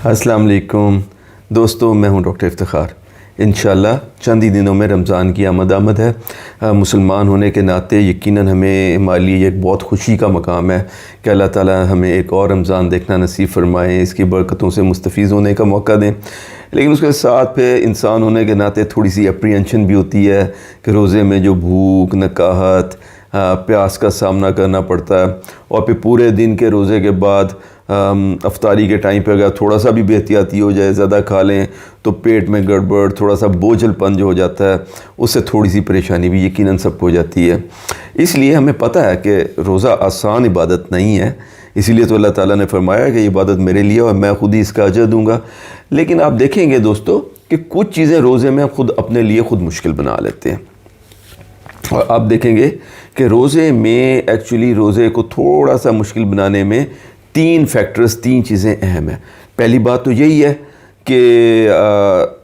السلام علیکم دوستو، میں ہوں ڈاکٹر افتخار۔ انشاءاللہ چند ہی دنوں میں رمضان کی آمد ہے۔ مسلمان ہونے کے ناطے یقیناً ہمارے لیے ایک بہت خوشی کا مقام ہے کہ اللہ تعالیٰ ہمیں ایک اور رمضان دیکھنا نصیب فرمائیں، اس کی برکتوں سے مستفیض ہونے کا موقع دیں۔ لیکن اس کے ساتھ پھر انسان ہونے کے ناطے تھوڑی سی اپریہنشن بھی ہوتی ہے کہ روزے میں جو بھوک، نکاہت، پیاس کا سامنا کرنا پڑتا ہے، اور پھر پورے دن کے روزے کے بعد افطاری کے ٹائم پہ اگر تھوڑا سا بھی بے احتیاطی ہو جائے، زیادہ کھا لیں تو پیٹ میں گڑبڑ، تھوڑا سا بوجھل پن جو ہو جاتا ہے، اس سے تھوڑی سی پریشانی بھی یقیناً سب کو ہو جاتی ہے۔ اس لیے ہمیں پتہ ہے کہ روزہ آسان عبادت نہیں ہے، اسی لیے تو اللہ تعالیٰ نے فرمایا کہ یہ عبادت میرے لیے اور میں خود ہی اس کا اجر دوں گا۔ لیکن آپ دیکھیں گے دوستو کہ کچھ چیزیں روزے میں خود اپنے لیے خود مشکل بنا لیتے ہیں، اور آپ دیکھیں گے کہ روزے میں ایکچولی روزے کو تھوڑا سا مشکل بنانے میں تین چیزیں اہم ہیں۔ پہلی بات تو یہی ہے کہ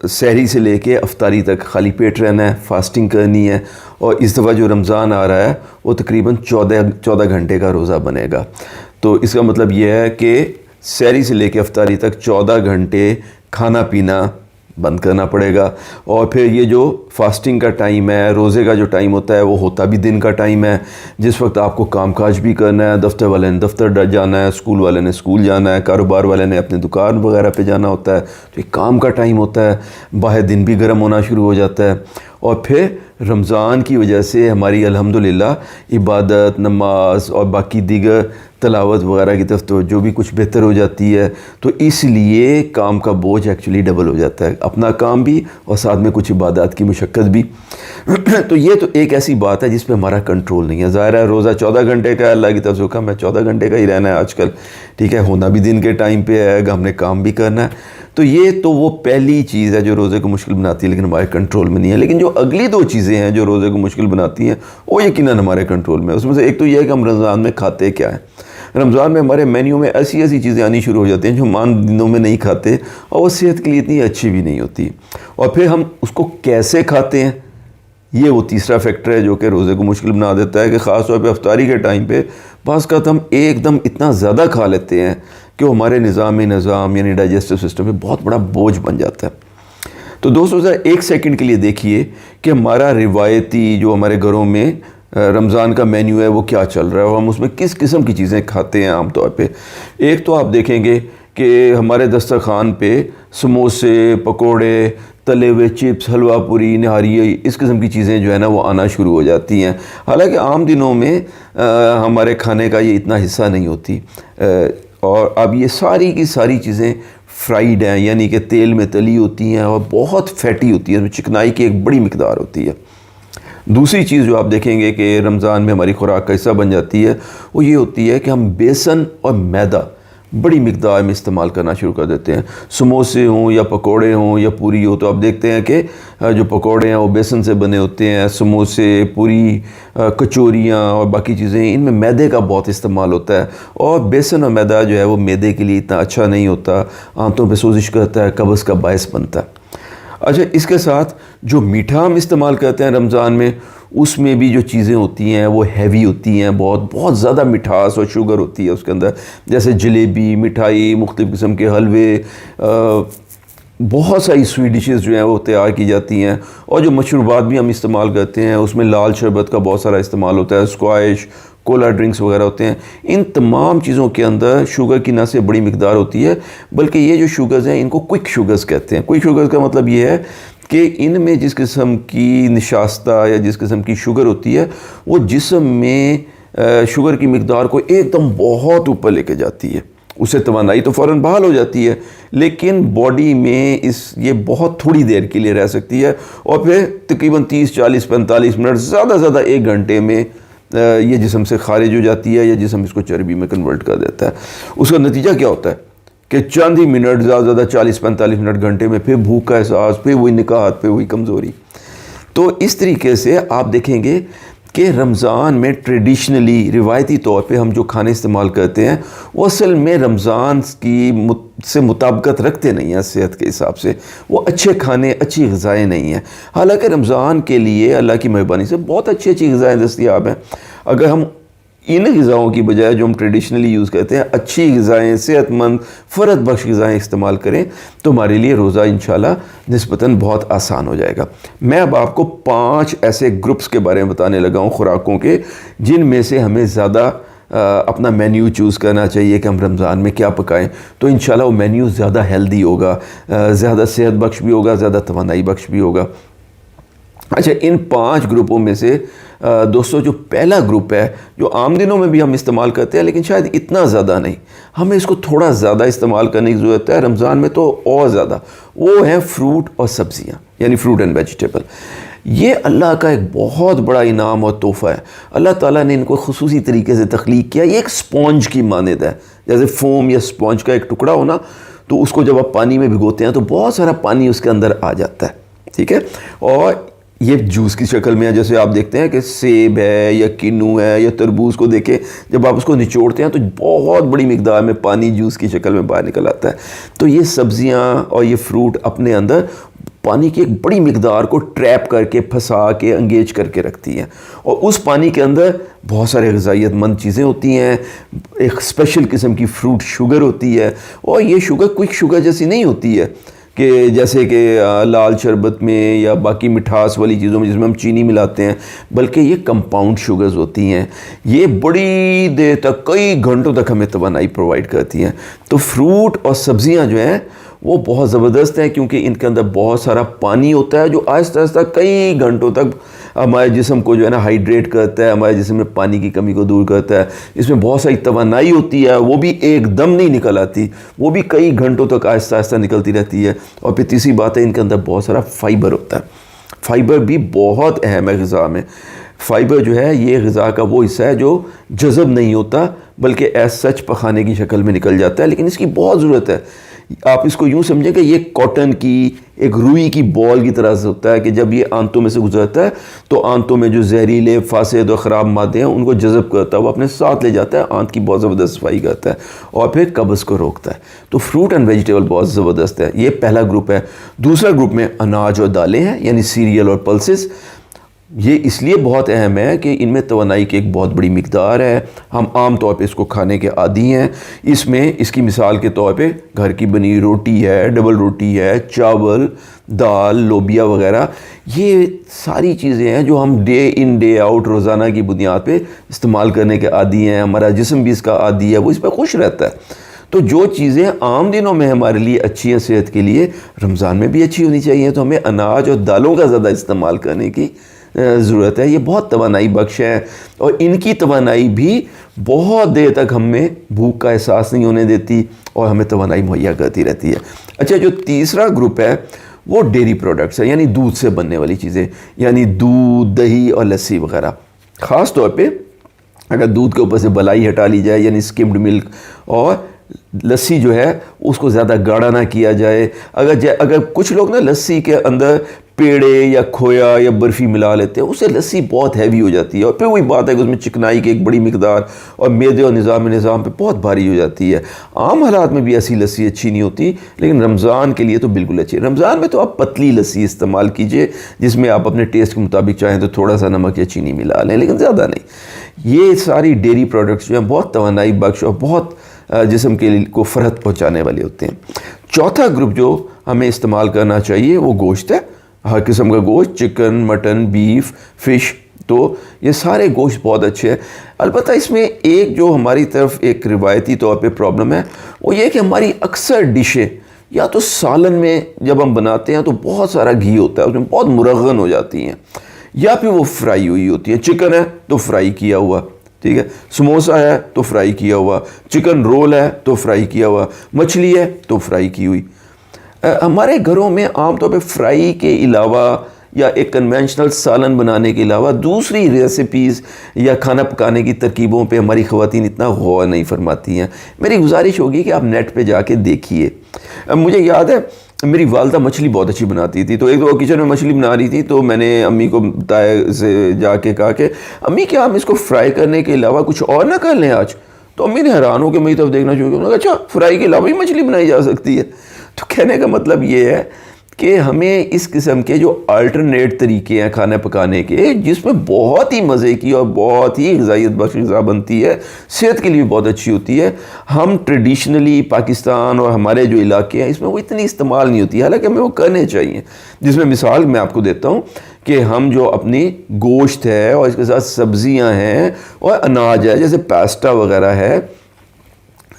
سحری سے لے کے افطاری تک خالی پیٹ رہنا ہے، فاسٹنگ کرنی ہے، اور اس دفعہ جو رمضان آ رہا ہے وہ تقریباً 14 گھنٹے کا روزہ بنے گا۔ تو اس کا مطلب یہ ہے کہ سحری سے لے کے افطاری تک 14 گھنٹے کھانا پینا بند کرنا پڑے گا، اور پھر یہ جو فاسٹنگ کا ٹائم ہے، روزے کا جو ٹائم ہوتا ہے، وہ ہوتا بھی دن کا ٹائم ہے، جس وقت آپ کو کام کاج بھی کرنا ہے، دفتر والے نے دفتر جانا ہے، اسکول والے نے اسکول جانا ہے، کاروبار والے نے اپنے دکان وغیرہ پہ جانا ہوتا ہے، تو یہ کام کا ٹائم ہوتا ہے، باہر دن بھی گرم ہونا شروع ہو جاتا ہے۔ اور پھر رمضان کی وجہ سے ہماری الحمدللہ عبادت، نماز اور باقی دیگر تلاوت وغیرہ کی طرف توجہ بھی کچھ بہتر ہو جاتی ہے، تو اس لیے کام کا بوجھ ایکچولی ڈبل ہو جاتا ہے، اپنا کام بھی اور ساتھ میں کچھ عبادات کی مشقت بھی۔ تو یہ تو ایک ایسی بات ہے جس پہ ہمارا کنٹرول نہیں ہے۔ ظاہر ہے روزہ 14 گھنٹے کا ہے، اللہ کی طرف سے کہا میں 14 گھنٹے کا ہی رہنا ہے آج کل، ٹھیک ہے، ہونا بھی دن کے ٹائم پہ ہے، ہم نے کام بھی کرنا ہے۔ تو یہ تو وہ پہلی چیز ہے جو روزے کو مشکل بناتی ہے، لیکن ہمارے کنٹرول میں نہیں ہے۔ لیکن جو اگلی دو چیزیں ہیں جو روزے کو مشکل بناتی ہیں، وہ یقیناً ہمارے کنٹرول میں ہے۔ اس میں سے ایک تو یہ ہے کہ ہم رمضان میں کھاتے کیا ہیں۔ رمضان میں ہمارے مینیو میں ایسی چیزیں آنی شروع ہو جاتی ہیں جو ہم عام دنوں میں نہیں کھاتے، اور وہ صحت کے لیے اتنی اچھی بھی نہیں ہوتی۔ اور پھر ہم اس کو کیسے کھاتے ہیں، یہ وہ تیسرا فیکٹر ہے جو کہ روزے کو مشکل بنا دیتا ہے، کہ خاص طور پہ افطاری کے ٹائم پہ بعض کا ہم ایک دم اتنا زیادہ کھا لیتے ہیں کہ وہ ہمارے نظام یعنی ڈائجسٹو سسٹم میں بہت بڑا بوجھ بن جاتا ہے۔ تو دوستو ذرا ایک سیکنڈ کے لیے دیکھیے کہ ہمارا روایتی جو ہمارے گھروں میں رمضان کا مینیو ہے وہ کیا چل رہا ہے، اور ہم اس میں کس قسم کی چیزیں کھاتے ہیں عام طور پہ۔ ایک تو آپ دیکھیں گے کہ ہمارے دسترخوان پہ سموسے، پکوڑے، تلے ہوئے چپس، حلوہ پوری، نہاری، اس قسم کی چیزیں جو ہے نا وہ آنا شروع ہو جاتی ہیں، حالانکہ عام دنوں میں ہمارے کھانے کا یہ اتنا حصہ نہیں ہوتی۔ اور اب یہ ساری کی ساری چیزیں فرائیڈ ہیں، یعنی کہ تیل میں تلی ہوتی ہیں اور بہت فیٹی ہوتی ہے، چکنائی کی ایک بڑی مقدار ہوتی ہے۔ دوسری چیز جو آپ دیکھیں گے کہ رمضان میں ہماری خوراک کا حصہ بن جاتی ہے، وہ یہ ہوتی ہے کہ ہم بیسن اور میدا بڑی مقدار میں استعمال کرنا شروع کر دیتے ہیں۔ سموسے ہوں یا پکوڑے ہوں یا پوری ہو، تو آپ دیکھتے ہیں کہ جو پکوڑے ہیں وہ بیسن سے بنے ہوتے ہیں، سموسے، پوری، کچوریاں اور باقی چیزیں، ان میں میدے کا بہت استعمال ہوتا ہے، اور بیسن اور میدا جو ہے وہ میدے کے لیے اتنا اچھا نہیں ہوتا، آنتوں پہ سوزش کرتا ہے، قبض کا باعث بنتا ہے۔ اچھا، اس کے ساتھ جو میٹھا ہم استعمال کرتے ہیں رمضان میں، اس میں بھی جو چیزیں ہوتی ہیں وہ ہیوی ہوتی ہیں، بہت زیادہ مٹھاس اور شوگر ہوتی ہے اس کے اندر، جیسے جلیبی، مٹھائی، مختلف قسم کے حلوے، بہت ساری سویٹ ڈشز جو ہیں وہ تیار کی جاتی ہیں، اور جو مشروبات بھی ہم استعمال کرتے ہیں اس میں لال شربت کا بہت سارا استعمال ہوتا ہے، اسکواش، کولا ڈرنکس وغیرہ ہوتے ہیں۔ ان تمام چیزوں کے اندر شوگر کی نہ صرف بڑی مقدار ہوتی ہے، بلکہ یہ جو شوگرز ہیں ان کو کوئک شوگرز کہتے ہیں۔ کوئک شوگرز کا مطلب یہ ہے کہ ان میں جس قسم کی نشاستہ یا جس قسم کی شوگر ہوتی ہے وہ جسم میں شوگر کی مقدار کو ایک دم بہت اوپر لے کے جاتی ہے، اس سے توانائی تو فوراً بحال ہو جاتی ہے، لیکن باڈی میں یہ بہت تھوڑی دیر کے لیے رہ سکتی ہے، اور پھر تقریباً 30، 40، 45 منٹ، زیادہ زیادہ 1 گھنٹے میں یہ جسم سے خارج ہو جاتی ہے، یا جسم اس کو چربی میں کنورٹ کر دیتا ہے۔ اس کا نتیجہ کیا ہوتا ہے کہ چند ہی منٹ، زیادہ زیادہ 40-45 منٹ، گھنٹے میں پھر بھوک کا احساس، پھر وہی نکاہت، پھر وہی کمزوری۔ تو اس طریقے سے آپ دیکھیں گے کہ رمضان میں ٹریڈیشنلی، روایتی طور پہ ہم جو کھانے استعمال کرتے ہیں وہ اصل میں رمضان سے مطابقت رکھتے نہیں ہیں صحت کے حساب سے، وہ اچھے کھانے، اچھی غذائیں نہیں ہیں۔ حالانکہ رمضان کے لیے اللہ کی مہربانی سے بہت اچھی غذائیں دستیاب ہیں۔ اگر ہم ان غذاؤں کی بجائے جو ہم ٹریڈیشنلی یوز کرتے ہیں اچھی غذائیں، صحت مند فرد بخش غذائیں استعمال کریں تو ہمارے لیے روزہ انشاءاللہ نسبتاً بہت آسان ہو جائے گا۔ میں اب آپ کو 5 ایسے گروپس کے بارے میں بتانے لگا ہوں خوراکوں کے، جن میں سے ہمیں زیادہ اپنا مینیو چوز کرنا چاہیے کہ ہم رمضان میں کیا پکائیں، تو انشاءاللہ وہ مینیو زیادہ ہیلدی ہوگا، زیادہ صحت بخش بھی ہوگا، زیادہ توانائی بخش بھی ہوگا۔ اچھا، ان 5 گروپوں میں سے دوستو جو پہلا گروپ ہے، جو عام دنوں میں بھی ہم استعمال کرتے ہیں لیکن شاید اتنا زیادہ نہیں، ہمیں اس کو تھوڑا زیادہ استعمال کرنے کی ضرورت ہے، رمضان میں تو اور زیادہ، وہ ہیں فروٹ اور سبزیاں، یعنی فروٹ اینڈ ویجیٹیبل۔ یہ اللہ کا ایک بہت بڑا انعام اور تحفہ ہے۔ اللہ تعالیٰ نے ان کو خصوصی طریقے سے تخلیق کیا۔ یہ ایک سپونج کی مانند ہے، جیسے فوم یا سپونج کا ایک ٹکڑا ہونا، تو اس کو جب آپ پانی میں بھگوتے ہیں تو بہت سارا پانی اس کے اندر آ جاتا ہے، ٹھیک ہے، اور یہ جوس کی شکل میں ہے۔ جیسے آپ دیکھتے ہیں کہ سیب ہے یا کنو ہے یا تربوز کو دیکھیں، جب آپ اس کو نچوڑتے ہیں تو بہت بڑی مقدار میں پانی جوس کی شکل میں باہر نکل آتا ہے۔ تو یہ سبزیاں اور یہ فروٹ اپنے اندر پانی کی ایک بڑی مقدار کو ٹریپ کر کے، پھنسا کے، انگیج کر کے رکھتی ہیں، اور اس پانی کے اندر بہت سارے غذائیت مند چیزیں ہوتی ہیں۔ ایک اسپیشل قسم کی فروٹ شوگر ہوتی ہے، اور یہ شوگر کوئی شوگر جیسی نہیں ہوتی ہے کہ جیسے کہ لال شربت میں یا باقی مٹھاس والی چیزوں میں جس میں ہم چینی ملاتے ہیں، بلکہ یہ کمپاؤنڈ شوگرز ہوتی ہیں۔ یہ بڑی دیر تک، کئی گھنٹوں تک ہمیں توانائی پرووائڈ کرتی ہیں۔ تو فروٹ اور سبزیاں جو ہیں وہ بہت زبردست ہیں، کیونکہ ان کے اندر بہت سارا پانی ہوتا ہے جو آہستہ آہستہ کئی گھنٹوں تک ہمارے جسم کو جو ہے نا ہائیڈریٹ کرتا ہے، ہمارے جسم میں پانی کی کمی کو دور کرتا ہے۔ اس میں بہت ساری توانائی ہوتی ہے، وہ بھی ایک دم نہیں نکل آتی، وہ بھی کئی گھنٹوں تک آہستہ آہستہ نکلتی رہتی ہے۔ اور پھر تیسری بات ہے، ان کے اندر بہت سارا فائبر ہوتا ہے۔ فائبر بھی بہت اہم ہے غذا میں۔ فائبر جو ہے یہ غذا کا وہ حصہ ہے جو جذب نہیں ہوتا، بلکہ ایز سچ پخانے کی شکل میں نکل جاتا ہے، لیکن اس کی بہت ضرورت ہے۔ آپ اس کو یوں سمجھیں کہ یہ کاٹن کی ایک روئی کی بال کی طرح سے ہوتا ہے کہ جب یہ آنتوں میں سے گزرتا ہے تو آنتوں میں جو زہریلے، فاسد اور خراب مادے ہیں ان کو جذب کرتا ہے، وہ اپنے ساتھ لے جاتا ہے، آنت کی بہت زبردست صفائی کرتا ہے اور پھر قبض کو روکتا ہے۔ تو فروٹ اینڈ ویجیٹیبل بہت زبردست ہے۔ یہ پہلا گروپ ہے۔ دوسرا گروپ میں اناج اور دالیں ہیں، یعنی سیریل اور پلسز۔ یہ اس لیے بہت اہم ہے کہ ان میں توانائی کی ایک بہت بڑی مقدار ہے۔ ہم عام طور پہ اس کو کھانے کے عادی ہیں۔ اس میں اس کی مثال کے طور پہ گھر کی بنی روٹی ہے، ڈبل روٹی ہے، چاول، دال، لوبیا وغیرہ، یہ ساری چیزیں ہیں جو ہم ڈے ان ڈے آؤٹ روزانہ کی بنیاد پہ استعمال کرنے کے عادی ہیں۔ ہمارا جسم بھی اس کا عادی ہے، وہ اس پہ خوش رہتا ہے۔ تو جو چیزیں عام دنوں میں ہمارے لیے اچھی ہیں صحت کے لیے، رمضان میں بھی اچھی ہونی چاہیے۔ تو ہمیں اناج اور دالوں کا زیادہ استعمال کرنے کی ضرورت ہے۔ یہ بہت توانائی بخش ہے، اور ان کی توانائی بھی بہت دیر تک ہمیں بھوک کا احساس نہیں ہونے دیتی اور ہمیں توانائی مہیا کرتی رہتی ہے۔ اچھا، جو تیسرا گروپ ہے وہ ڈیری پروڈکٹس ہیں، یعنی دودھ سے بننے والی چیزیں، یعنی دودھ، دہی اور لسی وغیرہ۔ خاص طور پہ اگر دودھ کے اوپر سے بلائی ہٹا لی جائے، یعنی سکمڈ ملک، اور لسی جو ہے اس کو زیادہ گاڑھا نہ کیا جائے۔ اگر کچھ لوگ نا لسی کے اندر پیڑے یا کھویا یا برفی ملا لیتے ہیں، اس سے لسی بہت ہیوی ہو جاتی ہے، اور پھر وہی بات ہے کہ اس میں چکنائی کی ایک بڑی مقدار اور معدے اور نظام پہ بہت بھاری ہو جاتی ہے۔ عام حالات میں بھی ایسی لسی اچھی نہیں ہوتی، لیکن رمضان کے لیے تو بالکل اچھی ہے۔ رمضان میں تو آپ پتلی لسی استعمال کیجئے، جس میں آپ اپنے ٹیسٹ کے مطابق چاہیں تو تھوڑا سا نمک یا چینی ملا لیں، لیکن زیادہ نہیں۔ یہ ساری ڈیری پروڈکٹس جو ہیں بہت توانائی بخش اور بہت جسم کے کو فرحت پہنچانے والے ہوتے ہیں۔ چوتھا گروپ جو ہمیں استعمال کرنا چاہیے وہ گوشت ہے، ہر قسم کا گوشت، چکن، مٹن، بیف، فش۔ تو یہ سارے گوشت بہت اچھے ہیں۔ البتہ اس میں ایک جو ہماری طرف ایک روایتی طور پہ پرابلم ہے، وہ یہ کہ ہماری اکثر ڈشیں یا تو سالن میں جب ہم بناتے ہیں تو بہت سارا گھی ہوتا ہے، اس میں بہت مرغن ہو جاتی ہیں، یا پھر وہ فرائی ہوئی ہوتی ہے۔ چکن ہے تو فرائی کیا ہوا، ٹھیک ہے، سموسا ہے تو فرائی کیا ہوا، چکن رول ہے تو فرائی کیا ہوا، مچھلی ہے تو فرائی کی ہوئی۔ ہمارے گھروں میں عام طور پہ فرائی کے علاوہ یا ایک کنونشنل سالن بنانے کے علاوہ دوسری ریسیپیز یا کھانا پکانے کی ترکیبوں پہ ہماری خواتین اتنا غور نہیں فرماتی ہیں۔ میری گزارش ہوگی کہ آپ نیٹ پہ جا کے دیکھیے۔ مجھے یاد ہے میری والدہ مچھلی بہت اچھی بناتی تھی، تو ایک دو کچن میں مچھلی بنا رہی تھی، تو میں نے امی کو بتایا سے جا کے کہا کہ امی کیا ہم اس کو فرائی کرنے کے علاوہ کچھ اور نہ کر لیں آج؟ تو امی نے حیران ہو کے میری طرف دیکھنا شروع کیا، اچھا فرائی کے علاوہ ہی مچھلی بنائی جا سکتی ہے؟ تو کہنے کا مطلب یہ ہے کہ ہمیں اس قسم کے جو الٹرنیٹ طریقے ہیں کھانا پکانے کے، جس میں بہت ہی مزے کی اور بہت ہی غذائیت بخش غذا بنتی ہے، صحت کے لیے بھی بہت اچھی ہوتی ہے، ہم ٹریڈیشنلی پاکستان اور ہمارے جو علاقے ہیں اس میں وہ اتنی استعمال نہیں ہوتی ہے، حالانکہ ہمیں وہ کرنے چاہیے. جس میں مثال میں آپ کو دیتا ہوں کہ ہم جو اپنی گوشت ہے اور اس کے ساتھ سبزیاں ہیں اور اناج ہے جیسے پاستا وغیرہ ہے،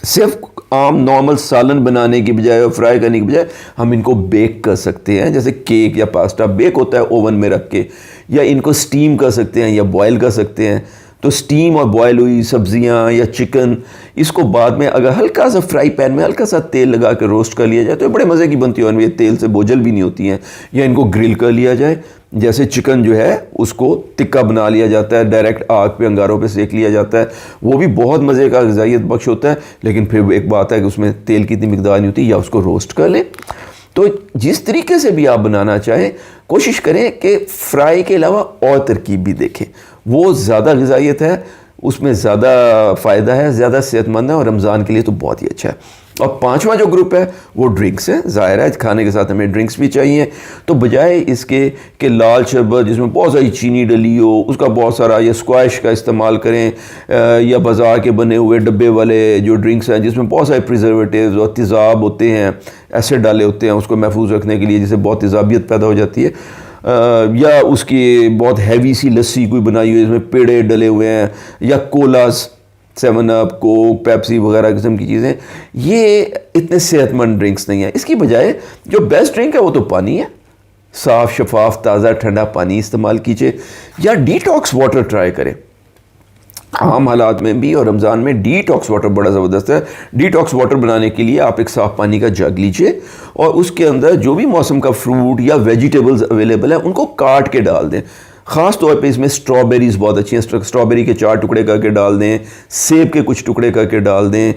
صرف عام نارمل سالن بنانے کی بجائے اور فرائی کرنے کی بجائے ہم ان کو بیک کر سکتے ہیں. جیسے کیک یا پاستا بیک ہوتا ہے اوون میں رکھ کے، یا ان کو سٹیم کر سکتے ہیں یا بوائل کر سکتے ہیں. تو سٹیم اور بوائل ہوئی سبزیاں یا چکن، اس کو بعد میں اگر ہلکا سا فرائی پین میں ہلکا سا تیل لگا کے روسٹ کر لیا جائے تو یہ بڑے مزے کی بنتی ہے، اور یہ تیل سے بوجھل بھی نہیں ہوتی ہیں. یا ان کو گرل کر لیا جائے، جیسے چکن جو ہے اس کو تکا بنا لیا جاتا ہے، ڈائریکٹ آگ پہ انگاروں پہ سیک لیا جاتا ہے، وہ بھی بہت مزے کا غذائیت بخش ہوتا ہے. لیکن پھر ایک بات ہے کہ اس میں تیل کی اتنی مقدار نہیں ہوتی، یا اس کو روسٹ کر لیں. تو جس طریقے سے بھی آپ بنانا چاہیں کوشش کریں کہ فرائی کے علاوہ اور ترکیب بھی دیکھیں، وہ زیادہ غذائیت ہے، اس میں زیادہ فائدہ ہے، زیادہ صحت مند ہے، اور رمضان کے لیے تو بہت ہی اچھا ہے. اور پانچواں جو گروپ ہے وہ ڈرنکس ہے. ظاہر ہے کھانے کے ساتھ ہمیں ڈرنکس بھی چاہیے، تو بجائے اس کے کہ لال شربت جس میں بہت ساری چینی ڈلی ہو اس کا بہت سارا، یا اسکواش کا استعمال کریں، یا بازار کے بنے ہوئے ڈبے والے جو ڈرنکس ہیں جس میں بہت سارے پریزرویٹیوز اور تیزاب ہوتے ہیں، ایسڈ ڈالے ہوتے ہیں اس کو محفوظ رکھنے کے لیے، جس سے بہت تیزابیت پیدا ہو جاتی ہے، یا اس کی بہت ہیوی سی لسی کوئی بنائی ہوئی جس میں پیڑے ڈلے ہوئے ہیں، یا کولاز، 7 اپ، کوک، پیپسی وغیرہ قسم کی چیزیں، یہ اتنے صحت مند ڈرنکس نہیں ہیں. اس کی بجائے جو بیسٹ ڈرنک ہے وہ تو پانی ہے. صاف شفاف تازہ ٹھنڈا پانی استعمال کیجئے، یا ڈی ٹاکس واٹر ٹرائی کریں. عام حالات میں بھی اور رمضان میں ڈی ٹاکس واٹر بڑا زبردست ہے. ڈی ٹاکس واٹر بنانے کے لیے آپ ایک صاف پانی کا جگ لیجئے، اور اس کے اندر جو بھی موسم کا فروٹ یا ویجیٹیبلز اویلیبل ہیں ان کو کاٹ کے ڈال دیں. خاص طور پہ اس میں اسٹرابیریز بہت اچھی ہیں، اسٹرابیری کے 4 ٹکڑے کر کے ڈال دیں، سیب کے کچھ ٹکڑے کر کے ڈال دیں.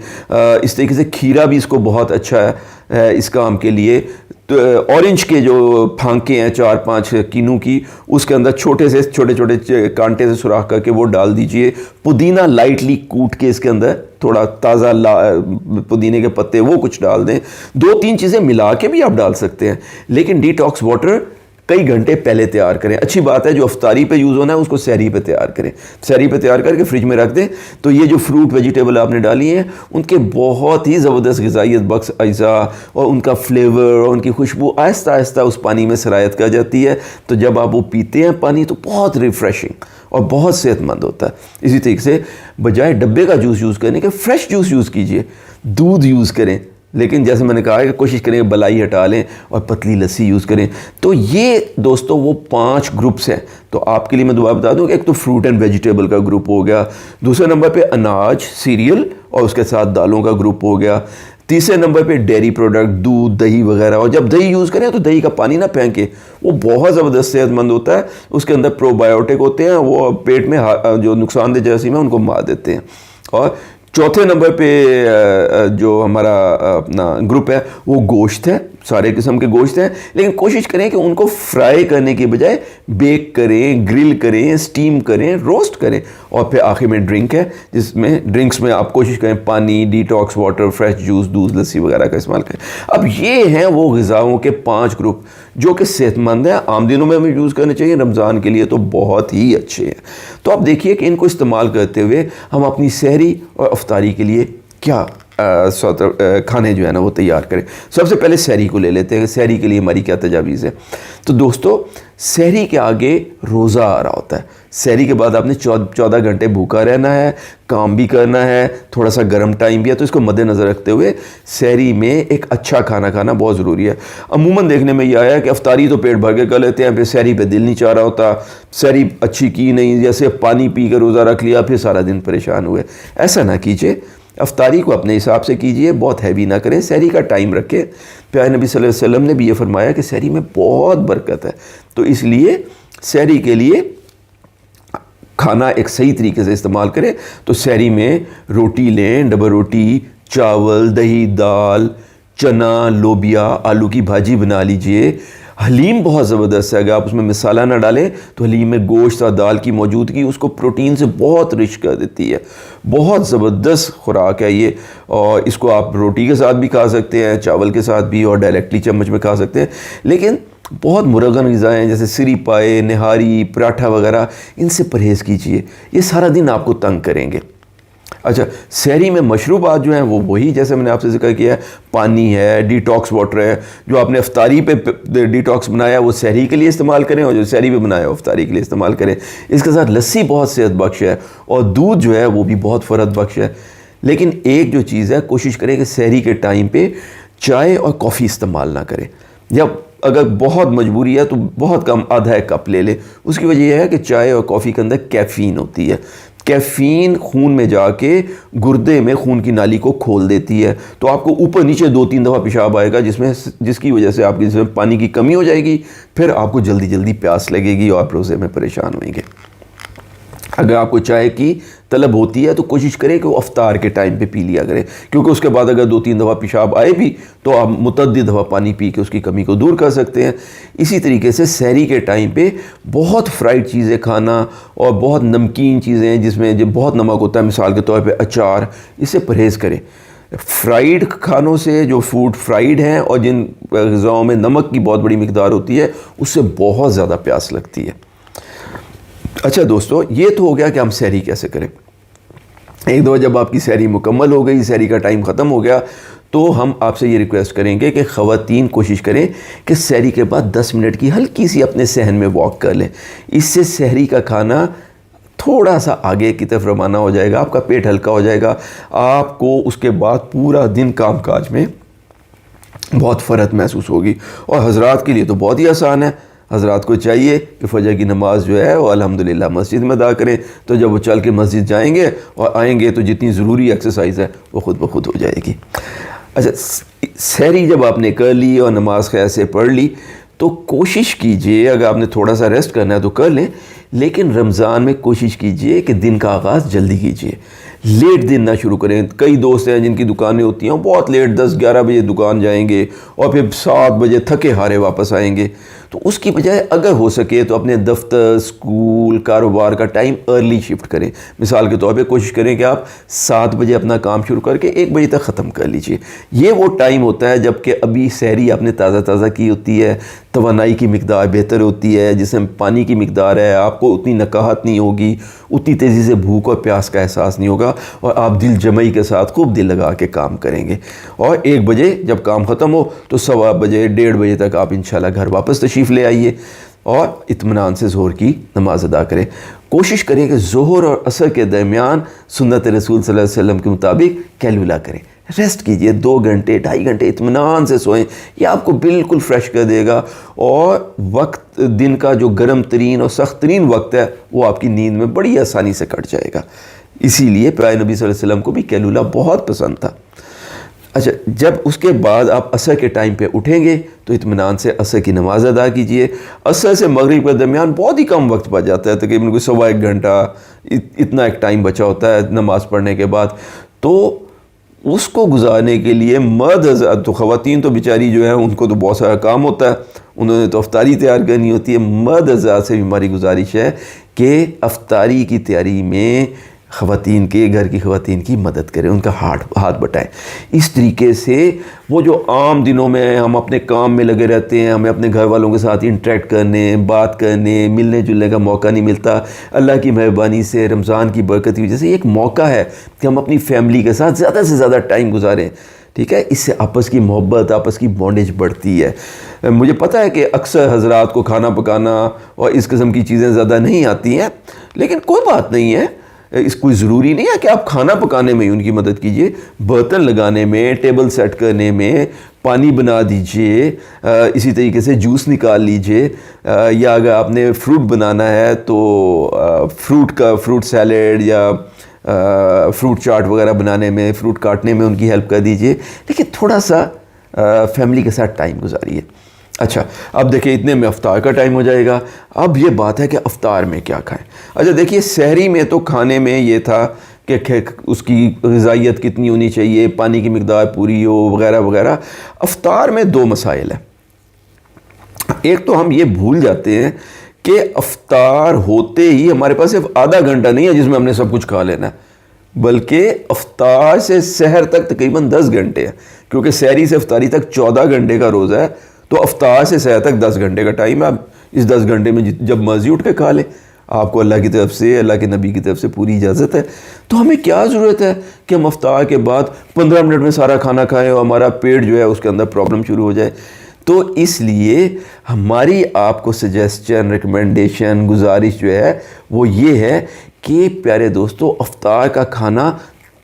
اس طریقے سے کھیرا بھی اس کو بہت اچھا ہے اس کام کے لیے. تو اورنج کے جو پھانکے ہیں 4-5 کینو کی، اس کے اندر چھوٹے چھوٹے کانٹے سے سوراخ کر کے وہ ڈال دیجئے. پودینہ لائٹلی کوٹ کے اس کے اندر تھوڑا تازہ پودینے کے پتے وہ کچھ ڈال دیں. 2-3 چیزیں ملا کے بھی آپ ڈال سکتے ہیں، لیکن ڈی ٹاکس واٹر کئی گھنٹے پہلے تیار کریں. اچھی بات ہے جو افطاری پہ یوز ہونا ہے اس کو سحری پہ تیار کریں، سحری پہ تیار کر کے فریج میں رکھ دیں. تو یہ جو فروٹ ویجیٹیبل آپ نے ڈالی ہیں ان کے بہت ہی زبردست غذائیت بخش اجزاء اور ان کا فلیور اور ان کی خوشبو آہستہ آہستہ اس پانی میں سرایت کر جاتی ہے. تو جب آپ وہ پیتے ہیں پانی تو بہت ریفریشنگ اور بہت صحت مند ہوتا ہے. اسی طریقے سے بجائے ڈبے کا جوس یوز کرنے کے فریش جوس یوز کیجئے، دودھ یوز کریں، لیکن جیسے میں نے کہا ہے کہ کوشش کریں کہ بلائی ہٹا لیں اور پتلی لسی یوز کریں. تو یہ دوستو وہ 5 گروپس ہیں. تو آپ کے لیے میں دوبارہ بتا دوں کہ ایک تو فروٹ اینڈ ویجیٹیبل کا گروپ ہو گیا، دوسرے نمبر پہ اناج سیریل اور اس کے ساتھ دالوں کا گروپ ہو گیا، تیسرے نمبر پہ ڈیری پروڈکٹ دودھ دہی وغیرہ. اور جب دہی یوز کریں تو دہی کا پانی نہ پھینکیں، وہ بہت زبردست صحت مند ہوتا ہے. اس کے اندر پرو بایوٹک ہوتے ہیں، وہ پیٹ میں جو نقصان دہ جراثیم ہیں ان کو مار دیتے ہیں. اور چوتھے نمبر پہ جو ہمارا اپنا گروپ ہے وہ گوشت ہے، سارے قسم کے گوشت ہیں، لیکن کوشش کریں کہ ان کو فرائی کرنے کے بجائے بیک کریں، گرل کریں، سٹیم کریں، روسٹ کریں. اور پھر آخر میں ڈرنک ہے، جس میں ڈرنکس میں آپ کوشش کریں پانی، ڈی ٹاکس واٹر، فریش جوس، دودھ، لسی وغیرہ کا استعمال کریں. اب یہ ہیں وہ غذاؤں کے 5 گروپ جو کہ صحت مند ہیں، عام دنوں میں ہمیں یوز کرنے چاہیے، رمضان کے لیے تو بہت ہی اچھے ہیں. تو آپ دیکھیے کہ ان کو استعمال کرتے ہوئے ہم اپنی سحری اور افطاری کے لیے کیا کھانے جو ہے نا وہ تیار کریں. سب سے پہلے سحری کو لے لیتے ہیں کہ سحری کے لیے ہماری کیا تجاویز ہے. تو دوستو سحری کے آگے روزہ آ رہا ہوتا ہے. سحری کے بعد آپ نے 14 گھنٹے بھوکا رہنا ہے، کام بھی کرنا ہے، تھوڑا سا گرم ٹائم بھی ہے. تو اس کو مد نظر رکھتے ہوئے سحری میں ایک اچھا کھانا کھانا بہت ضروری ہے. عموماً دیکھنے میں یہ آیا ہے کہ افطاری تو پیٹ بھر کے کر لیتے ہیں، پھر سحری پہ دل نہیں چاہ رہا ہوتا، سحری اچھی کی نہیں، جیسے پانی پی کے روزہ رکھ لیا پھر سارا دن پریشان ہوئے. ایسا نہ کیجیے، افطاری کو اپنے حساب سے کیجئے، بہت ہیوی نہ کریں. سحری کا ٹائم رکھیں. پیارے نبی صلی اللہ علیہ وسلم نے بھی یہ فرمایا کہ سحری میں بہت برکت ہے. تو اس لیے سحری کے لیے کھانا ایک صحیح طریقے سے استعمال کریں. تو سحری میں روٹی لیں، ڈبل روٹی، چاول، دہی، دال، چنا، لوبیا، آلو کی بھاجی بنا لیجئے. حلیم بہت زبردست ہے، اگر آپ اس میں مسالہ نہ ڈالیں تو حلیم میں گوشت اور دال کی موجودگی اس کو پروٹین سے بہت رچ کر دیتی ہے، بہت زبردست خوراک ہے یہ، اور اس کو آپ روٹی کے ساتھ بھی کھا سکتے ہیں، چاول کے ساتھ بھی، اور ڈائریکٹلی چمچ میں کھا سکتے ہیں۔ لیکن بہت مرغن غذائیں جیسے سری پائے، نہاری، پراٹھا وغیرہ، ان سے پرہیز کیجئے، یہ سارا دن آپ کو تنگ کریں گے۔ اچھا، سحری میں مشروبات جو ہیں وہ وہی جیسے میں نے آپ سے ذکر کیا ہے، پانی ہے، ڈی ٹاکس واٹر ہے، جو آپ نے افطاری پہ ڈی ٹاکس بنایا وہ سحری کے لیے استعمال کریں، اور جو سحری پہ بنایا وہ افطاری کے لیے استعمال کریں۔ اس کے ساتھ لسی بہت صحت بخش ہے، اور دودھ جو ہے وہ بھی بہت فرحت بخش ہے۔ لیکن ایک جو چیز ہے، کوشش کریں کہ سحری کے ٹائم پہ چائے اور کافی استعمال نہ کریں، یا اگر بہت مجبوری ہے تو بہت کم، آدھا ایک کپ لے لیں۔ اس کی وجہ یہ ہے کہ چائے اور کافی کے اندر کیفین ہوتی ہے، کیفین خون میں جا کے گردے میں خون کی نالی کو کھول دیتی ہے، تو آپ کو اوپر نیچے 2-3 دفعہ پیشاب آئے گا، جس کی وجہ سے آپ کے جسم میں پانی کی کمی ہو جائے گی، پھر آپ کو جلدی جلدی پیاس لگے گی اور آپ روزے میں پریشان ہوئیں گے۔ اگر آپ کو چائے کی طلب ہوتی ہے تو کوشش کریں کہ وہ افطار کے ٹائم پہ پی لیا کریں، کیونکہ اس کے بعد اگر 2-3 دفعہ پیشاب آئے بھی تو آپ متعدد دفعہ پانی پی کے اس کی کمی کو دور کر سکتے ہیں۔ اسی طریقے سے سحری کے ٹائم پہ بہت فرائیڈ چیزیں کھانا اور بہت نمکین چیزیں جس میں جو بہت نمک ہوتا ہے، مثال کے طور پہ اچار، اس سے پرہیز کریں۔ فرائیڈ کھانوں سے، جو فوڈ فرائیڈ ہیں اور جن غذاؤں میں نمک کی بہت بڑی مقدار ہوتی ہے، اس سے بہت زیادہ پیاس لگتی ہے۔ اچھا دوستو، یہ تو ہو گیا کہ ہم سحری کیسے کریں۔ ایک دفعہ جب آپ کی سحری مکمل ہو گئی، سحری کا ٹائم ختم ہو گیا، تو ہم آپ سے یہ ریکویسٹ کریں گے کہ خواتین کوشش کریں کہ سحری کے بعد 10 منٹ کی ہلکی سی اپنے صحن میں واک کر لیں۔ اس سے سحری کا کھانا تھوڑا سا آگے کی طرف روانہ ہو جائے گا، آپ کا پیٹ ہلکا ہو جائے گا، آپ کو اس کے بعد پورا دن کام کاج میں بہت فرحت محسوس ہوگی۔ اور حضرات کے لیے تو بہت ہی آسان ہے، حضرات کو چاہیے کہ فجر کی نماز جو ہے وہ الحمدللہ مسجد میں ادا کریں، تو جب وہ چل کے مسجد جائیں گے اور آئیں گے تو جتنی ضروری ایکسرسائز ہے وہ خود بخود ہو جائے گی۔ اچھا، سحری جب آپ نے کر لی اور نماز خیر سے پڑھ لی تو کوشش کیجئے، اگر آپ نے تھوڑا سا ریسٹ کرنا ہے تو کر لیں، لیکن رمضان میں کوشش کیجئے کہ دن کا آغاز جلدی کیجئے، لیٹ دن نہ شروع کریں۔ کئی دوست ہیں جن کی دکانیں ہوتی ہیں بہت لیٹ، 10-11 بجے دکان جائیں گے اور پھر 7 بجے تھکے ہارے واپس آئیں گے، تو اس کی بجائے اگر ہو سکے تو اپنے دفتر، اسکول، کاروبار کا ٹائم ارلی شفٹ کریں۔ مثال کے طور پہ کوشش کریں کہ آپ 7 بجے اپنا کام شروع کر کے 1 بجے تک ختم کر لیجئے۔ یہ وہ ٹائم ہوتا ہے جب کہ ابھی سحری آپ نے تازہ تازہ کی ہوتی ہے، توانائی کی مقدار بہتر ہوتی ہے، جس میں پانی کی مقدار ہے، آپ کو اتنی نکاہت نہیں ہوگی، اتنی تیزی سے بھوک اور پیاس کا احساس نہیں ہوگا، اور آپ دل جمعی کے ساتھ خوب دل لگا کے کام کریں گے۔ اور 1 بجے جب کام ختم ہو تو 1:15 بجے، 1:30 بجے تک آپ انشاءاللہ گھر واپس تشریف لے آئیے اور اطمینان سے ظہر کی نماز ادا کریں۔ کوشش کریں کہ ظہر اور عصر کے درمیان سنت رسول صلی اللہ علیہ وسلم کے مطابق قیلولہ کریں، ریسٹ کیجئے، 2 گھنٹے 2.5 گھنٹے اطمینان سے سوئیں، یہ آپ کو بالکل فریش کر دے گا، اور وقت دن کا جو گرم ترین اور سخت ترین وقت ہے وہ آپ کی نیند میں بڑی آسانی سے کٹ جائے گا۔ اسی لیے پیارے نبی صلی اللہ علیہ وسلم کو بھی قیلولہ بہت پسند تھا۔ اچھا، جب اس کے بعد آپ عصر کے ٹائم پہ اٹھیں گے تو اطمینان سے عصر کی نماز ادا کیجئے۔ عصر سے مغرب کے درمیان بہت ہی کم وقت بچ جاتا ہے، تقریباً کوئی 1.25 گھنٹہ، اتنا ایک ٹائم بچا ہوتا ہے نماز پڑھنے کے بعد، تو اس کو گزارنے کے لیے مرد حضرات، تو خواتین تو بیچاری جو ہیں ان کو تو بہت سارا کام ہوتا ہے، انہوں نے تو افطاری تیار کرنی ہوتی ہے۔ مرد حضرات سے بھی ہماری گزارش ہے کہ افطاری کی تیاری میں خواتین کے، گھر کی خواتین کی مدد کریں، ان کا ہاتھ بٹائیں۔ اس طریقے سے وہ جو عام دنوں میں ہم اپنے کام میں لگے رہتے ہیں، ہمیں اپنے گھر والوں کے ساتھ انٹریکٹ کرنے، بات کرنے، ملنے جلنے کا موقع نہیں ملتا، اللہ کی مہربانی سے، رمضان کی برکت کی وجہ سے ایک موقع ہے کہ ہم اپنی فیملی کے ساتھ زیادہ سے زیادہ ٹائم گزاریں، ٹھیک ہے؟ اس سے آپس کی محبت، آپس کی بانڈیج بڑھتی ہے۔ مجھے پتہ ہے کہ اکثر حضرات کو کھانا پکانا اور اس قسم کی چیزیں زیادہ نہیں آتی ہیں، لیکن کوئی بات نہیں ہے، اس کوئی ضروری نہیں ہے کہ آپ کھانا پکانے میں ہی ان کی مدد کیجئے، برتن لگانے میں، ٹیبل سیٹ کرنے میں، پانی بنا دیجئے، اسی طریقے سے جوس نکال لیجئے، یا اگر آپ نے فروٹ بنانا ہے تو فروٹ سیلیڈ یا فروٹ چاٹ وغیرہ بنانے میں، فروٹ کاٹنے میں ان کی ہیلپ کر دیجئے، لیکن تھوڑا سا فیملی کے ساتھ ٹائم گزاریے۔ اچھا، اب دیکھیں اتنے میں افطار کا ٹائم ہو جائے گا۔ اب یہ بات ہے کہ افطار میں کیا کھائیں۔ اچھا دیکھیے، سحری میں تو کھانے میں یہ تھا کہ اس کی غذائیت کتنی ہونی چاہیے، پانی کی مقدار پوری ہو، وغیرہ وغیرہ۔ افطار میں 2 مسائل ہیں۔ ایک تو ہم یہ بھول جاتے ہیں کہ افطار ہوتے ہی ہمارے پاس صرف آدھا گھنٹہ نہیں ہے جس میں ہم نے سب کچھ کھا لینا ہے، بلکہ افطار سے سحر تک تقریباً 10 گھنٹے ہے، کیونکہ سحری سے افطاری تک 14 گھنٹے کا روزہ ہے، تو افطار سے سحر تک 10 گھنٹے کا ٹائم ہے۔ آپ اس 10 گھنٹے میں جب مرضی اٹھ کے کھا لیں، آپ کو اللہ کی طرف سے، اللہ کے نبی کی طرف سے پوری اجازت ہے۔ تو ہمیں کیا ضرورت ہے کہ ہم افطار کے بعد 15 منٹ میں سارا کھانا کھائیں اور ہمارا پیٹ جو ہے اس کے اندر پرابلم شروع ہو جائے؟ تو اس لیے ہماری آپ کو سجیسچن، ریکمنڈیشن، گزارش جو ہے وہ یہ ہے کہ پیارے دوستو، افطار کا کھانا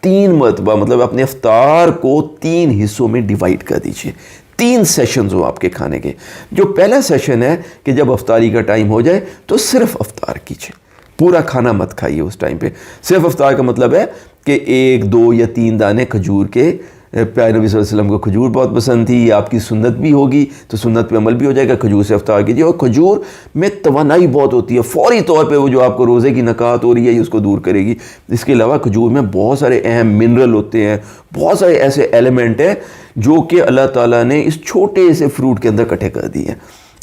3 مرتبہ، مطلب اپنے افطار کو 3 حصوں میں ڈیوائیڈ کر دیجئے، 3 سیشنز ہوں آپ کے کھانے کے۔ جو پہلا سیشن ہے کہ جب افطاری کا ٹائم ہو جائے تو صرف افطار کیجئے، پورا کھانا مت کھائیے اس ٹائم پہ۔ صرف افطار کا مطلب ہے کہ 1، 2 یا 3 دانے کھجور کے، پیارے نبی صلی اللہ علیہ وسلم کو کھجور بہت پسند تھی، یہ آپ کی سنت بھی ہوگی تو سنت پہ عمل بھی ہو جائے گا، کھجور سے افطار کیجیے۔ اور کھجور میں توانائی بہت ہوتی ہے، فوری طور پہ وہ جو آپ کو روزے کی نکات ہو رہی ہے اس کو دور کرے گی۔ اس کے علاوہ کھجور میں بہت سارے اہم منرل ہوتے ہیں، بہت سارے ایسے ایلیمنٹ ہیں جو کہ اللہ تعالیٰ نے اس چھوٹے سے فروٹ کے اندر اکٹھے کر دیے ہیں۔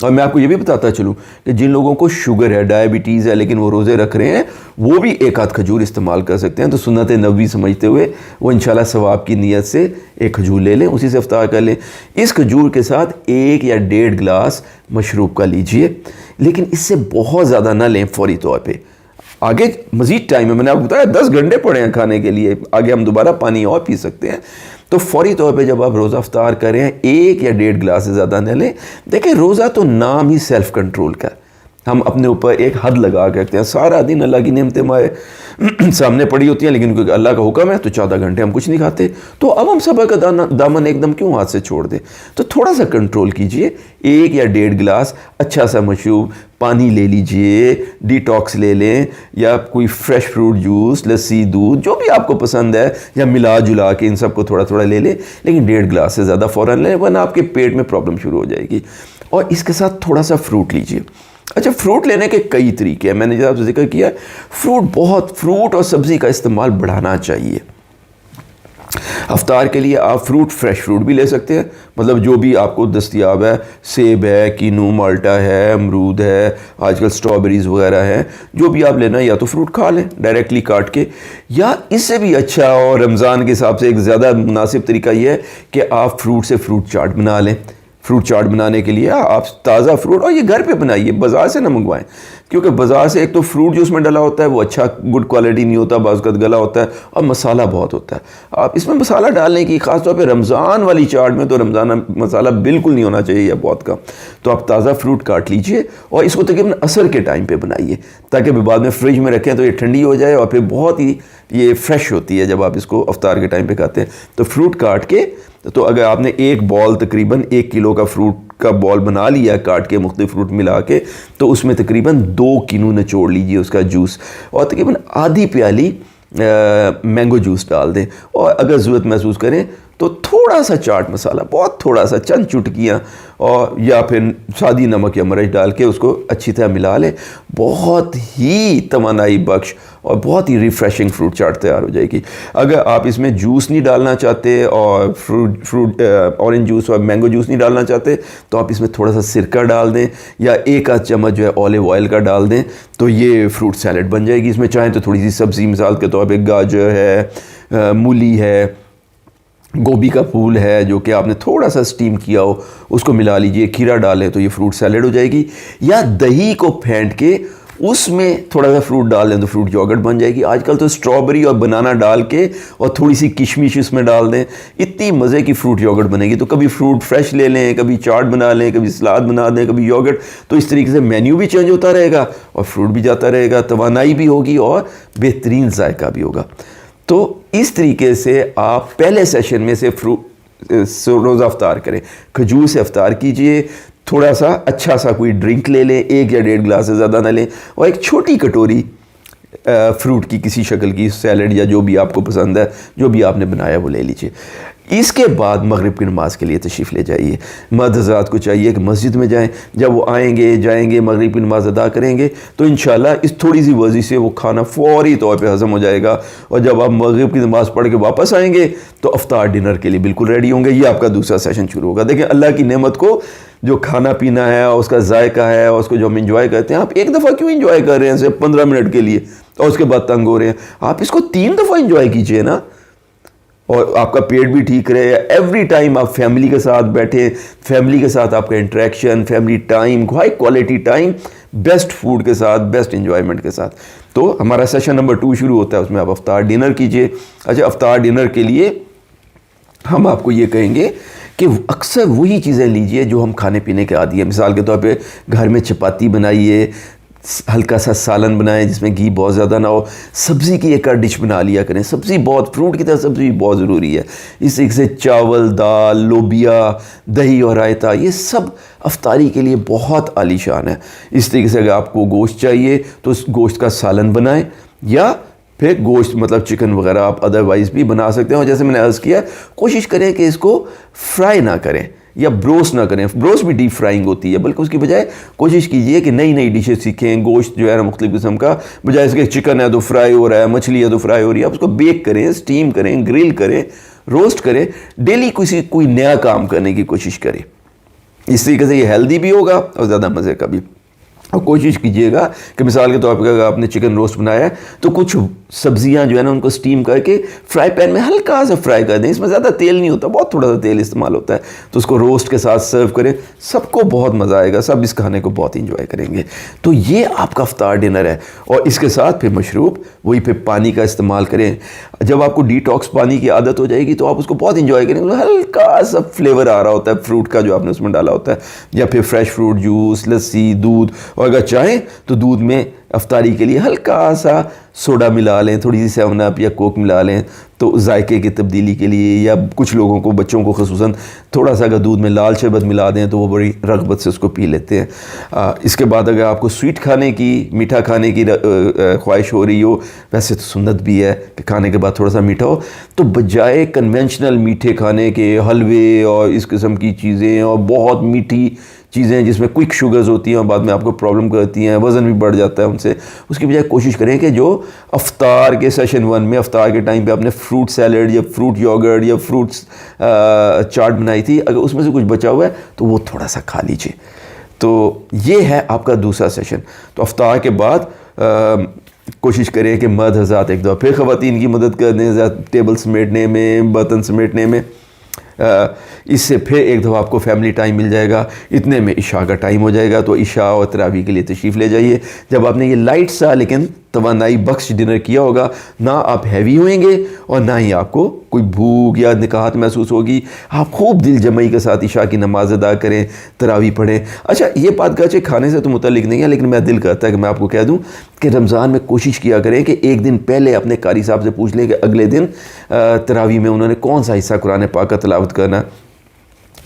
اور میں آپ کو یہ بھی بتاتا چلوں کہ جن لوگوں کو شوگر ہے، ڈائبٹیز ہے، لیکن وہ روزے رکھ رہے ہیں، وہ بھی 1 آدھ کھجور استعمال کر سکتے ہیں۔ تو سنت نبوی سمجھتے ہوئے وہ انشاءاللہ ثواب کی نیت سے 1 کھجور لے لیں، اسی سے افطار کر لیں۔ اس کھجور کے ساتھ 1 یا 1.5 گلاس مشروب کا لیجئے، لیکن اس سے بہت زیادہ نہ لیں فوری طور پہ۔ آگے مزید ٹائم ہے، میں نے آپ کو بتایا 10 گھنٹے پڑے ہیں کھانے کے لیے، آگے ہم دوبارہ پانی اور پی سکتے ہیں۔ تو فوری طور پہ جب آپ روزہ افطار کریں 1 یا 1.5 گلاس سے زیادہ نہ لیں۔ دیکھیں روزہ تو نام ہی سیلف کنٹرول کا، ہم اپنے اوپر ایک حد لگا کے رکھتے ہیں، سارا دن اللہ کی نعمتیں ہمارے سامنے پڑی ہوتی ہیں، لیکن کیونکہ اللہ کا حکم ہے تو 14 گھنٹے ہم کچھ نہیں کھاتے، تو اب ہم صبر کا دامن ایک دم کیوں ہاتھ سے چھوڑ دیں؟ تو تھوڑا سا کنٹرول کیجئے، 1 یا 1.5 گلاس اچھا سا مشروب، پانی لے لیجئے، ڈیٹاکس لے لیں، یا کوئی فریش فروٹ جوس، لسی، دودھ، جو بھی آپ کو پسند ہے، یا ملا جلا کے ان سب کو تھوڑا تھوڑا لے لیں، لیکن 1.5 گلاس سے زیادہ فوراً لیں ورنہ آپ کے پیٹ میں پرابلم شروع ہو جائے گی۔ اور اس کے ساتھ تھوڑا سا فروٹ لیجئے۔ اچھا، فروٹ لینے کے کئی طریقے ہیں، میں نے جو آپ سے ذکر کیا، فروٹ اور سبزی کا استعمال بڑھانا چاہیے۔ افطار کے لیے آپ فریش فروٹ بھی لے سکتے ہیں، مطلب جو بھی آپ کو دستیاب ہے، سیب ہے، کینو، مالٹا ہے، امرود ہے، آج کل سٹرابیریز وغیرہ ہیں، جو بھی آپ لینا ہے، یا تو فروٹ کھا لیں ڈائریکٹلی کاٹ کے، یا اس سے بھی اچھا اور رمضان کے حساب سے ایک زیادہ مناسب طریقہ یہ ہے کہ آپ فروٹ سے فروٹ چاٹ بنا لیں۔ فروٹ چاٹ بنانے کے لیے آپ تازہ فروٹ، اور یہ گھر پہ بنائیے، بازار سے نہ منگوائیں، کیونکہ بازار سے ایک تو فروٹ جو اس میں ڈلا ہوتا ہے وہ اچھا گڈ کوالٹی نہیں ہوتا، بعض اوقات گلا ہوتا ہے اور مسالہ بہت ہوتا ہے۔ آپ اس میں مسالہ ڈالنے کی، خاص طور پہ رمضان والی چاٹ میں تو رمضان مسالہ بالکل نہیں ہونا چاہیے یا بہت کم۔ تو آپ تازہ فروٹ کاٹ لیجئے اور اس کو تقریباً عصر کے ٹائم پہ بنائیے، تاکہ بعد میں فریج میں رکھیں تو یہ ٹھنڈی ہو جائے اور پھر بہت ہی یہ فریش ہوتی ہے جب آپ اس کو افطار کے ٹائم پہ کھاتے ہیں۔ تو فروٹ کاٹ کے، تو اگر آپ نے ایک بال تقریباً 1 کلو کا فروٹ کا بال بنا لیا کاٹ کے، مختلف فروٹ ملا کے، تو اس میں تقریباً 2 کینو نچوڑ لیجئے اس کا جوس، اور تقریباً آدھی پیالی مینگو جوس ڈال دیں، اور اگر ضرورت محسوس کریں تو تھوڑا سا چاٹ مسالہ، بہت تھوڑا سا، چند چٹکیاں، اور یا پھر سادی نمک یا مرچ ڈال کے اس کو اچھی طرح ملا لیں۔ بہت ہی توانائی بخش اور بہت ہی ریفریشنگ فروٹ چاٹ تیار ہو جائے گی۔ اگر آپ اس میں جوس نہیں ڈالنا چاہتے اور فروٹ اورنج جوس اور مینگو جوس نہیں ڈالنا چاہتے، تو آپ اس میں تھوڑا سا سرکہ ڈال دیں، یا 1 آدھ چمچ جو ہے اولیو آئل کا ڈال دیں، تو یہ فروٹ سیلڈ بن جائے گی۔ اس میں چاہیں تو تھوڑی سی سبزی، مثال کے طور پہ گاجر ہے، مولی ہے، گوبھی کا پھول ہے جو کہ آپ نے تھوڑا سا سٹیم کیا ہو، اس کو ملا لیجئے، کھیرا ڈالیں تو یہ فروٹ سیلڈ ہو جائے گی۔ یا دہی کو پھینٹ کے اس میں تھوڑا سا فروٹ ڈال دیں تو فروٹ یوگرٹ بن جائے گی۔ آج کل تو اسٹرابری اور بنانا ڈال کے اور تھوڑی سی کشمش اس میں ڈال دیں، اتنی مزے کی فروٹ یوگرٹ بنے گی۔ تو کبھی فروٹ فریش لے لیں، کبھی چاٹ بنا لیں، کبھی سلاد بنا دیں، کبھی یوگرٹ، تو اس طریقے سے مینیو بھی چینج ہوتا رہے گا اور فروٹ بھی جاتا رہے گا، توانائی بھی ہوگی اور بہترین ذائقہ بھی ہوگا۔ تو اس طریقے سے آپ پہلے سیشن میں سے روزہ افطار کریں، کھجور سے افطار کیجئے، تھوڑا سا اچھا سا کوئی ڈرنک لے لیں، 1 یا 1.5 گلاس سے زیادہ نہ لیں، اور ایک چھوٹی کٹوری فروٹ کی کسی شکل کی سیلڈ یا جو بھی آپ کو پسند ہے، جو بھی آپ نے بنایا وہ لے لیجئے۔ اس کے بعد مغرب کی نماز کے لیے تشریف لے جائیے. مرد حضرات کو چاہیے کہ مسجد میں جائیں. جب وہ آئیں گے جائیں گے مغرب کی نماز ادا کریں گے تو انشاءاللہ اس تھوڑی سی ورزش سے وہ کھانا فوری طور پہ ہضم ہو جائے گا, اور جب آپ مغرب کی نماز پڑھ کے واپس آئیں گے تو افطار ڈنر کے لیے بالکل ریڈی ہوں گے. یہ آپ کا دوسرا سیشن شروع ہوگا. دیکھیں اللہ کی نعمت کو, جو کھانا پینا ہے اور اس کا ذائقہ ہے اور اس کو جو ہم انجوائے کرتے ہیں, آپ ایک دفعہ کیوں انجوائے کر رہے ہیں صرف 15 منٹ کے لیے اور اس کے بعد تنگ ہو رہے ہیں؟ آپ اس کو 3 دفعہ انجوائے کیجئے نا, اور آپ کا پیٹ بھی ٹھیک رہے. ایوری ٹائم آپ فیملی کے ساتھ بیٹھیں, فیملی کے ساتھ آپ کا interaction, family time, high quality time, best food کے ساتھ, بیسٹ انجوائمنٹ کے ساتھ. تو ہمارا سیشن نمبر 2 شروع ہوتا ہے, اس میں آپ افطار ڈنر کیجئے. اچھا, افطار ڈنر کے لیے ہم آپ کو یہ کہیں گے کہ اکثر وہی چیزیں لیجئے جو ہم کھانے پینے کے عادی ہیں. مثال کے طور پہ گھر میں چپاتی بنائیے, ہلکا سا سالن بنائیں جس میں گھی بہت زیادہ نہ ہو, سبزی کی ایک ڈش بنا لیا کریں. سبزی بہت, فروٹ کی طرح سبزی بہت ضروری ہے. اس طریقے سے چاول, دال, لوبیا, دہی اور رائتا, یہ سب افطاری کے لیے بہت عالی شان ہے. اس طریقے سے اگر آپ کو گوشت چاہیے تو اس گوشت کا سالن بنائیں, یا پھر گوشت مطلب چکن وغیرہ آپ ادروائز بھی بنا سکتے ہیں. اور جیسے میں نے عرض کیا, کوشش کریں کہ اس کو فرائی نہ کریں یا بروسٹ نہ کریں. بروسٹ بھی ڈیپ فرائنگ ہوتی ہے, بلکہ اس کی بجائے کوشش کیجئے کہ نئی نئی ڈشیں سیکھیں. گوشت جو ہے نا مختلف قسم کا, بجائے اس کے چکن ہے تو فرائی ہو رہا ہے, مچھلی ہے تو فرائی ہو رہی ہے, آپ اس کو بیک کریں, اسٹیم کریں, گرل کریں, روسٹ کریں. ڈیلی کوئی نیا کام کرنے کی کوشش کریں. اس طریقے سے یہ ہیلدی بھی ہوگا اور زیادہ مزے کا بھی. اور کوشش کیجئے گا کہ مثال کے طور پر اگر آپ نے چکن روسٹ بنایا ہے تو کچھ سبزیاں جو ہے نا ان کو سٹیم کر کے فرائی پین میں ہلکا سا فرائی کر دیں. اس میں زیادہ تیل نہیں ہوتا, بہت تھوڑا سا تیل استعمال ہوتا ہے. تو اس کو روسٹ کے ساتھ سرو کریں, سب کو بہت مزہ آئے گا, سب اس کھانے کو بہت انجوائے کریں گے. تو یہ آپ کا افطار ڈنر ہے. اور اس کے ساتھ پھر مشروب, وہی پھر پانی کا استعمال کریں. جب آپ کو ڈی ٹاکس پانی کی عادت ہو جائے گی تو آپ اس کو بہت انجوائے کریں گے. ہلکا سا فلیور آ رہا ہوتا ہے فروٹ کا جو آپ نے اس میں ڈالا ہوتا ہے, یا پھر فریش فروٹ جوس, لسی, دودھ. اور اگر چاہیں تو دودھ میں افطاری کے لیے ہلکا سا سوڈا ملا لیں, تھوڑی سی 7 اپ یا کوک ملا لیں, تو ذائقے کی تبدیلی کے لیے. یا کچھ لوگوں کو, بچوں کو خصوصاً, تھوڑا سا اگر دودھ میں لال شربت ملا دیں تو وہ بڑی رغبت سے اس کو پی لیتے ہیں. اس کے بعد اگر آپ کو سویٹ کھانے کی, میٹھا کھانے کی خواہش ہو رہی ہو, ویسے تو سنت بھی ہے کہ کھانے کے بعد تھوڑا سا میٹھا ہو, تو بجائے کنونشنل میٹھے کھانے کے, حلوے اور اس قسم کی چیزیں اور بہت میٹھی چیزیں جس میں کوئک شوگرز ہوتی ہیں اور بعد میں آپ کو پرابلم کرتی ہیں, وزن بھی بڑھ جاتا ہے ان سے, اس کی بجائے کوشش کریں کہ جو افطار کے سیشن 1 میں, افطار کے ٹائم پہ آپ نے فروٹ سیلڈ یا فروٹ یوگرٹ یا فروٹس چاٹ بنائی تھی, اگر اس میں سے کچھ بچا ہوا ہے تو وہ تھوڑا سا کھا لیجئے. تو یہ ہے آپ کا دوسرا سیشن. تو افطار کے بعد کوشش کریں کہ مرد حضرات ایک دفعہ پھر خواتین کی مدد کر دیں ٹیبل سمیٹنے میں, برتن سمیٹنے میں. اس سے پھر ایک دفعہ آپ کو فیملی ٹائم مل جائے گا. اتنے میں عشاء کا ٹائم ہو جائے گا, تو عشاء اور تراویح کے لیے تشریف لے جائیے. جب آپ نے یہ لائٹ سا لیکن توانائی بخش ڈنر کیا ہوگا, نہ آپ ہیوی ہوئیں گے اور نہ ہی آپ کو کوئی بھوک یا نکاہت محسوس ہوگی. آپ خوب دل جمعی کے ساتھ عشاء کی نماز ادا کریں, تراویح پڑھیں. اچھا, یہ بات گرچہ کھانے سے تو متعلق نہیں ہے, لیکن میں دل کرتا ہے کہ میں آپ کو کہہ دوں کہ رمضان میں کوشش کیا کریں کہ ایک دن پہلے اپنے قاری صاحب سے پوچھ لیں کہ اگلے دن تراویح میں انہوں نے کون سا حصہ قرآن پاک کا تلاوت کرنا.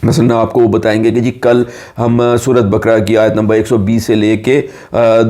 مثلا آپ کو وہ بتائیں گے کہ جی کل ہم سورۃ بقرہ کی آیت نمبر 120 سے لے کے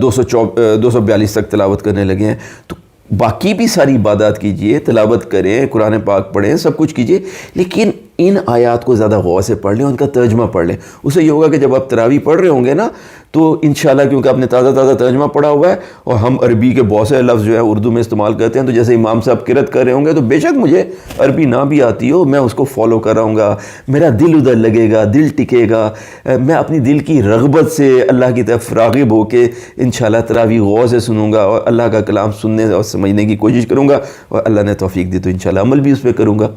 242 تک تلاوت کرنے لگے ہیں. تو باقی بھی ساری عبادات کیجئے, تلاوت کریں, قرآن پاک پڑھیں, سب کچھ کیجئے, لیکن ان آیات کو زیادہ غور سے پڑھ لیں, ان کا ترجمہ پڑھ لیں. اس سے یہ ہوگا کہ جب آپ تراویح پڑھ رہے ہوں گے نا تو انشاءاللہ, کیونکہ آپ نے تازہ ترجمہ پڑھا ہوا ہے اور ہم عربی کے بہت سے لفظ جو ہے اردو میں استعمال کرتے ہیں, تو جیسے امام صاحب قرأت کر رہے ہوں گے تو بے شک مجھے عربی نہ بھی آتی ہو, میں اس کو فالو کر رہا ہوں گا, میرا دل ادھر لگے گا, دل ٹکے گا, میں اپنی دل کی رغبت سے اللہ کی طرف راغب ہو کے انشاءاللہ تراویح غور سے سنوں گا اور اللہ کا کلام سننے اور سمجھنے کی کوشش کروں گا, اور اللہ نے توفیق دی تو انشاءاللہ عمل بھی اس پہ کروں گا.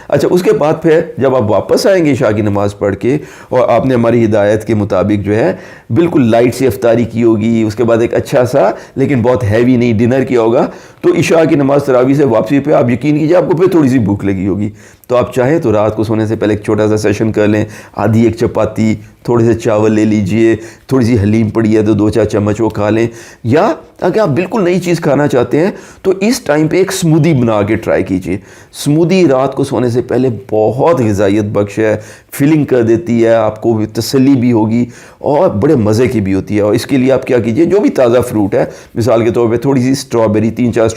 اچھا, اس کے بعد پھر جب آپ واپس آئیں گے عشاء کی نماز پڑھ کے, اور آپ نے ہماری ہدایت کے مطابق جو ہے بالکل لائٹ سی افطاری کی ہوگی, اس کے بعد ایک اچھا سا لیکن بہت ہیوی نہیں ڈنر کیا ہوگا, تو عشاء کی نماز تراویح سے واپسی پہ آپ یقین کیجیے آپ کو پھر تھوڑی سی بھوک لگی ہوگی. تو آپ چاہیں تو رات کو سونے سے پہلے ایک چھوٹا سا سیشن کر لیں, آدھی ایک چپاتی, تھوڑے سے چاول لے لیجئے, تھوڑی سی حلیم پڑی ہے تو 2-4 چمچ وہ کھا لیں. یا اگر آپ بالکل نئی چیز کھانا چاہتے ہیں تو اس ٹائم پہ ایک سمودی بنا کے ٹرائی کیجئے. سمودی رات کو سونے سے پہلے بہت غذائیت بخش ہے, فیلنگ کر دیتی ہے, آپ کو تسلی بھی ہوگی اور بڑے مزے کی بھی ہوتی ہے. اور اس کے لیے آپ کیا کیجئے, جو بھی تازہ فروٹ ہے, مثال کے طور پہ تھوڑی سی اسٹرابیری, 3-4